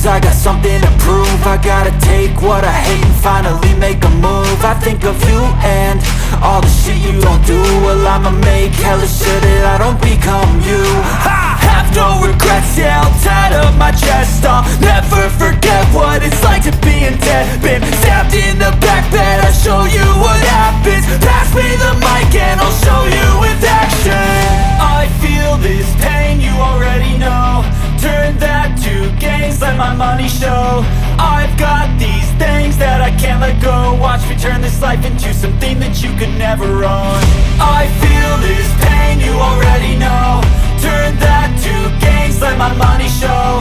I got something to prove. I gotta take what I hate and finally make a move. I think of you and all the shit you don't do. Well, I'ma make hella sure that I don't become you. I have no regrets, yeah, I'll tattle my chest. I'll never forget what it's like to be in debt. Been stabbed in the back bed, I'll show you what happens. Pass me the mic and I'll show you with action. I feel this pain, you already know. Turn that to gains, let my money show. I've got these things that I can't let go. Watch me turn this life into something that you could never own. I feel this pain, you already know. Turn that to gains, let my money show.